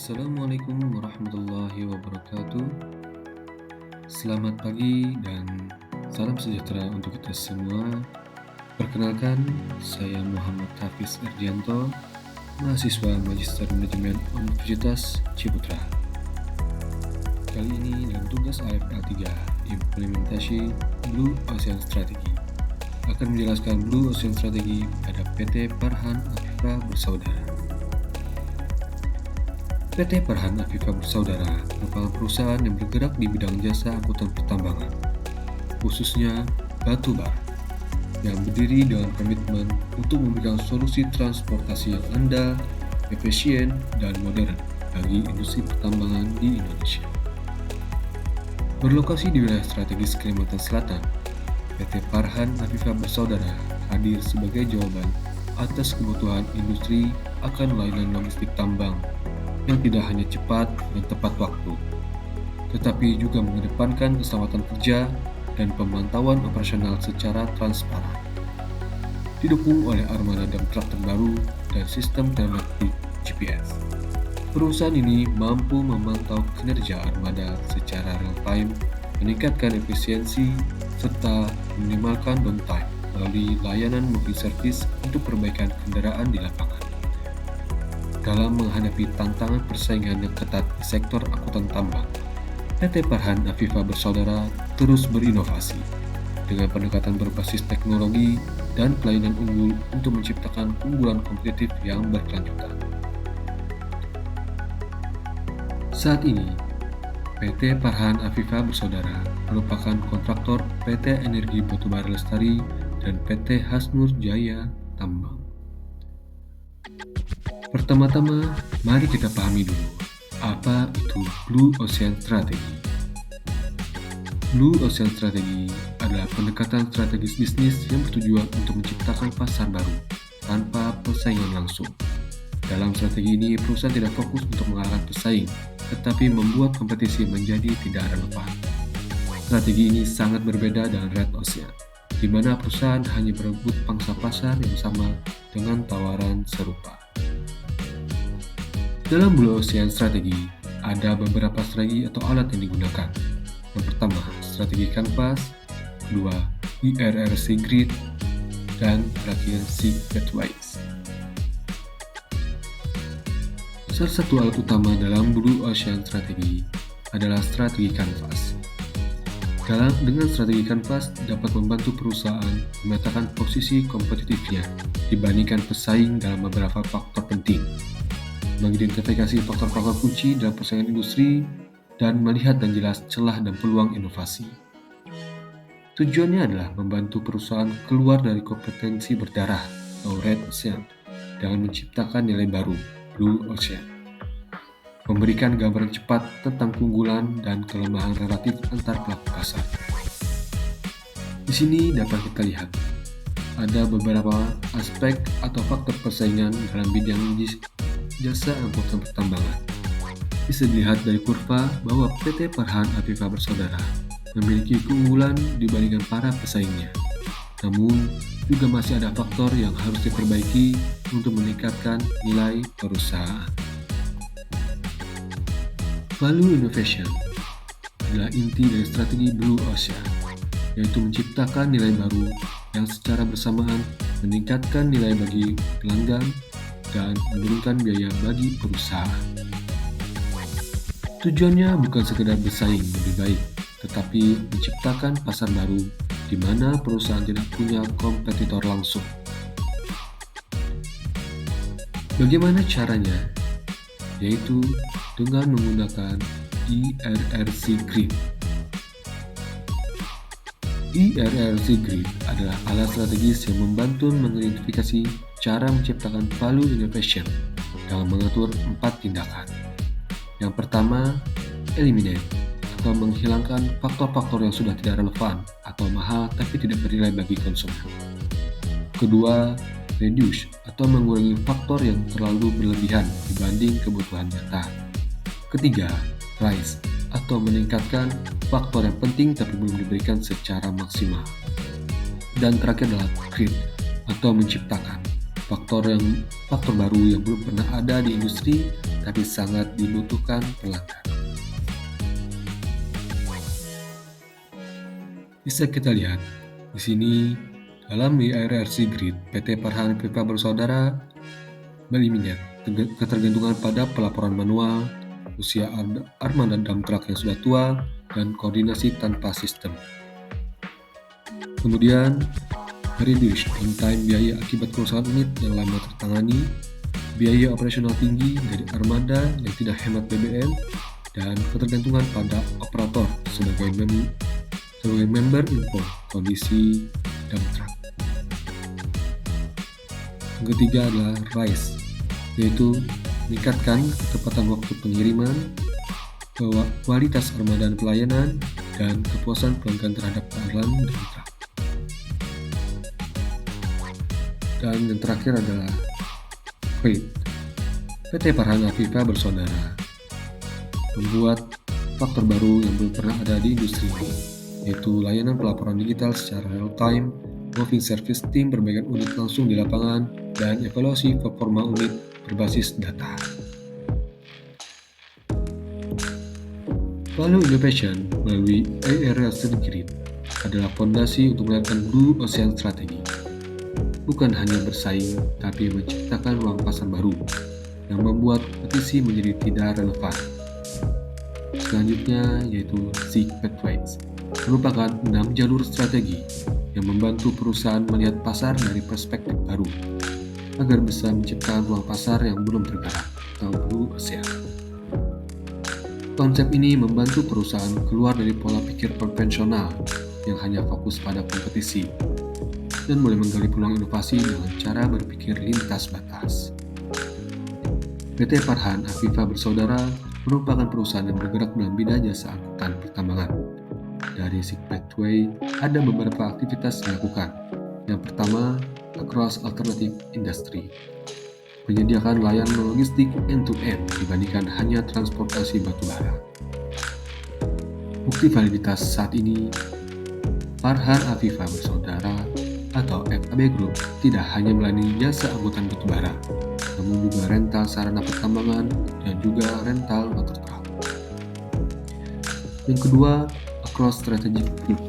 Assalamualaikum warahmatullahi wabarakatuh. Selamat pagi dan salam sejahtera untuk kita semua. Perkenalkan, saya Muhammad Hafiz Erdianto, mahasiswa Magister Manajemen Universitas Ciputra. Kali ini dalam tugas AFL 3, implementasi Blue Ocean Strategy, akan menjelaskan Blue Ocean Strategy pada PT Farhan Afifa Bersaudara. PT Farhan Afifa Bersaudara merupakan perusahaan yang bergerak di bidang jasa angkutan pertambangan, khususnya batu bara, yang berdiri dengan komitmen untuk memberikan solusi transportasi yang andal, efisien, dan modern bagi industri pertambangan di Indonesia. Berlokasi di wilayah strategis Kalimantan Selatan, PT Farhan Afifa Bersaudara hadir sebagai jawaban atas kebutuhan industri akan layanan logistik tambang yang tidak hanya cepat dan tepat waktu, tetapi juga mengedepankan keselamatan kerja dan pemantauan operasional secara transparan. Didukung oleh armada dump truck terbaru dan sistem telematik GPS, perusahaan ini mampu memantau kinerja armada secara real-time, meningkatkan efisiensi, serta meminimalkan downtime melalui layanan mobile service untuk perbaikan kendaraan di lapangan. Dalam menghadapi tantangan persaingan yang ketat di sektor angkutan tambang, PT Farhan Afifa Bersaudara terus berinovasi dengan pendekatan berbasis teknologi dan pelayanan unggul untuk menciptakan keunggulan kompetitif yang berkelanjutan. Saat ini, PT Farhan Afifa Bersaudara merupakan kontraktor PT Energi Batubara Lestari dan PT Hasnur Jaya Tambang. Pertama-tama, mari kita pahami dulu, apa itu Blue Ocean Strategy. Blue Ocean Strategy adalah pendekatan strategis bisnis yang bertujuan untuk menciptakan pasar baru tanpa persaingan langsung. Dalam strategi ini, perusahaan tidak fokus untuk mengalahkan pesaing, tetapi membuat kompetisi menjadi tidak relevan. Strategi ini sangat berbeda dengan Red Ocean, di mana perusahaan hanya berebut pangsa pasar yang sama dengan tawaran serupa. Dalam Blue Ocean Strategy, ada beberapa strategi atau alat yang digunakan. Yang pertama, strategi kanvas, kedua, IRRC Grid, dan terakhir Sea Gateways. Salah satu alat utama dalam Blue Ocean Strategy adalah strategi kanvas. Dengan strategi kanvas dapat membantu perusahaan memetakan posisi kompetitifnya dibandingkan pesaing dalam beberapa faktor penting, mengidentifikasi faktor-faktor kunci dalam persaingan industri, dan melihat dan jelas celah dan peluang inovasi. Tujuannya adalah membantu perusahaan keluar dari kompetensi berdarah atau Red Ocean dengan menciptakan nilai baru, Blue Ocean. Memberikan gambaran cepat tentang keunggulan dan kelemahan relatif antar pelaku pasar. Di sini dapat kita lihat, ada beberapa aspek atau faktor persaingan dalam bidang jasa angkutan pertambangan. Bisa dilihat dari kurva bahwa PT Farhan Afifa Bersaudara memiliki keunggulan dibandingkan para pesaingnya. Namun, juga masih ada faktor yang harus diperbaiki untuk meningkatkan nilai perusahaan. Value Innovation adalah inti dari strategi Blue Ocean, yaitu menciptakan nilai baru yang secara bersamaan meningkatkan nilai bagi pelanggan dan menurunkan biaya bagi perusahaan. Tujuannya bukan sekedar bersaing lebih baik, tetapi menciptakan pasar baru di mana perusahaan tidak punya kompetitor langsung. Bagaimana caranya? Yaitu dengan menggunakan IRRC Grid. IRRC Grid adalah alat strategis yang membantu mengidentifikasi cara menciptakan value innovation dalam mengatur 4 tindakan. Yang pertama, eliminate atau menghilangkan faktor-faktor yang sudah tidak relevan atau mahal tapi tidak bernilai bagi konsumen. Kedua, reduce atau mengurangi faktor yang terlalu berlebihan dibanding kebutuhan nyata. Ketiga, rise atau meningkatkan faktor yang penting tapi belum diberikan secara maksimal. Dan terakhir adalah create atau menciptakan faktor baru yang belum pernah ada di industri tapi sangat dibutuhkan pelanggan. Bisa kita lihat di sini dalam IRRC Grid, PT Parhan Afifa Bersaudara melihat ketergantungan pada pelaporan manual, usia armada dump truck yang sudah tua, dan koordinasi tanpa sistem. Kemudian, reduce on time biaya akibat kerusakan unit yang lama tertangani, biaya operasional tinggi dari armada yang tidak hemat BBM, dan ketergantungan pada operator sebagai member info kondisi dump truck. Yang ketiga adalah RISE, yaitu meningkatkan kecepatan waktu pengiriman, kualitas armada dan pelayanan, dan kepuasan pelanggan terhadap Parhan dump truck. Dan yang terakhir adalah Freight. PT Parhan Afifa Bersaudara membuat faktor baru yang belum pernah ada di industri ini, yaitu layanan pelaporan digital secara real-time, moving service tim perbaikan unit langsung di lapangan, dan evaluasi performa unit berbasis data. Value Innovation melalui IRRC Grid adalah fondasi untuk melakukan Blue Ocean Strategy. Bukan hanya bersaing, tapi menciptakan ruang pasar baru yang membuat kompetisi menjadi tidak relevan. Selanjutnya yaitu Seek Pathways, merupakan 6 jalur strategi yang membantu perusahaan melihat pasar dari perspektif baru agar bisa menciptakan ruang pasar yang belum tergarap atau Blue Ocean. Konsep ini membantu perusahaan keluar dari pola pikir konvensional yang hanya fokus pada kompetisi dan mulai menggali peluang inovasi dengan cara berpikir lintas batas. PT Parhan Afifa Bersaudara merupakan perusahaan yang bergerak dalam bidang jasa angkutan pertambangan. Dari Seek Pathway, ada beberapa aktivitas dilakukan. Yang pertama, Across Alternative Industry, menyediakan layanan logistik end-to-end dibandingkan hanya transportasi batubara. Bukti validitas saat ini, Parhan Afifa Bersaudara atau FAB Group tidak hanya melayani jasa angkutan batubara, namun juga rental sarana pertambangan dan juga rental motor truck. Yang kedua, Across Strategic Group.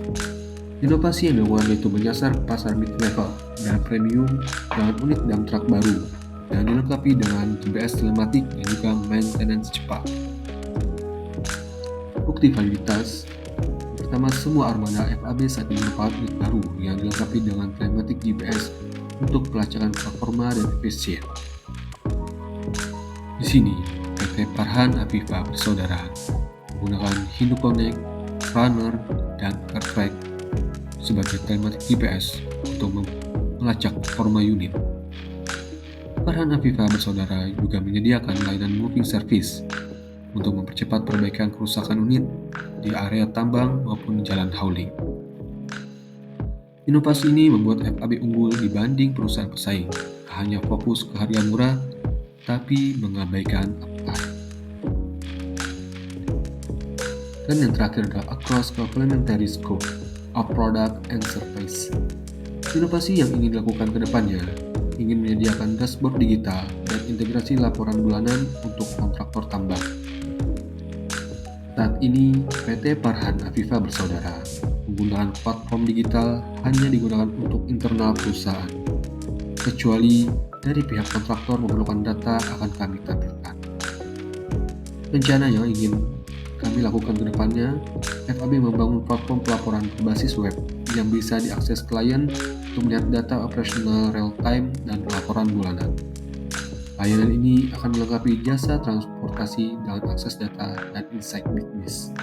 Inovasi yang dilakukan yaitu menyasar pasar mid-level dan premium dengan unit dump truck baru dan dilengkapi dengan GPS telematik dan juga maintenance cepat. Bukti validitas. Pertama, semua armada FAB saat ini merupakan unit baru yang dilengkapi dengan telematik GPS untuk pelacakan performa dan efisien. Di sini, PT Parhan Afifa Bersaudara menggunakan HinduConnect, Runner, dan CarTrack sebagai telematik GPS untuk melacak performa unit. Parhan Afifa Bersaudara juga menyediakan layanan moving service untuk mempercepat perbaikan kerusakan unit di area tambang maupun jalan hauling. Inovasi ini membuat FAB unggul dibanding perusahaan pesaing, hanya fokus ke harga murah, tapi mengabaikan uptime. Dan yang terakhir adalah Across Complementary Scope of Product and Service. Inovasi yang ingin dilakukan ke depannya ingin menyediakan dashboard digital dan integrasi laporan bulanan untuk kontraktor tambang. Saat ini, PT Parhan Afifa Bersaudara menggunakan platform digital hanya digunakan untuk internal perusahaan. Kecuali dari pihak kontraktor memerlukan data akan kami tampilkan. Rencana yang ingin kami lakukan ke depannya, FAB membangun platform pelaporan berbasis web yang bisa diakses klien untuk melihat data operasional real-time dan laporan bulanan. Layanan ini akan melengkapi jasa transportasi dengan akses data dan insight bisnis.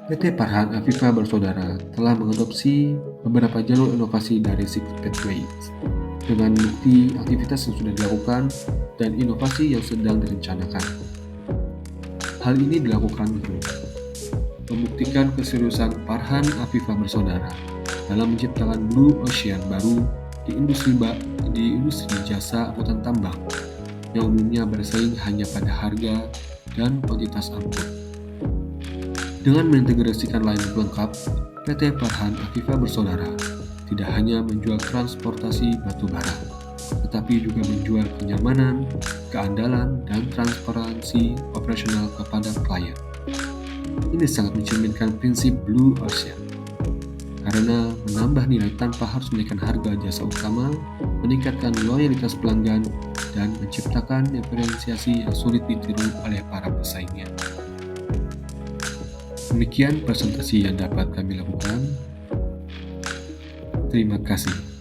PT Parhan Afifa Bersaudara telah mengadopsi beberapa jalur inovasi dari Seek Pathways dengan bukti aktivitas yang sudah dilakukan dan inovasi yang sedang direncanakan. Hal ini dilakukan untuk membuktikan keseriusan Parhan Afifa Bersaudara dalam menciptakan Blue Ocean baru di industri jasa angkutan tambang yang umumnya bersaing hanya pada harga dan kuantitas angkut. Dengan mengintegrasikan layanan pelengkap, PT Parhan Afifa Bersaudara tidak hanya menjual transportasi batubara, tetapi juga menjual kenyamanan, keandalan, dan transparansi operasional kepada klien. Ini sangat mencerminkan prinsip Blue Ocean, karena menambah nilai tanpa harus menaikkan harga jasa utama, meningkatkan loyalitas pelanggan, dan menciptakan diferensiasi yang sulit ditiru oleh para pesaingnya. Demikian presentasi yang dapat kami lakukan. Terima kasih.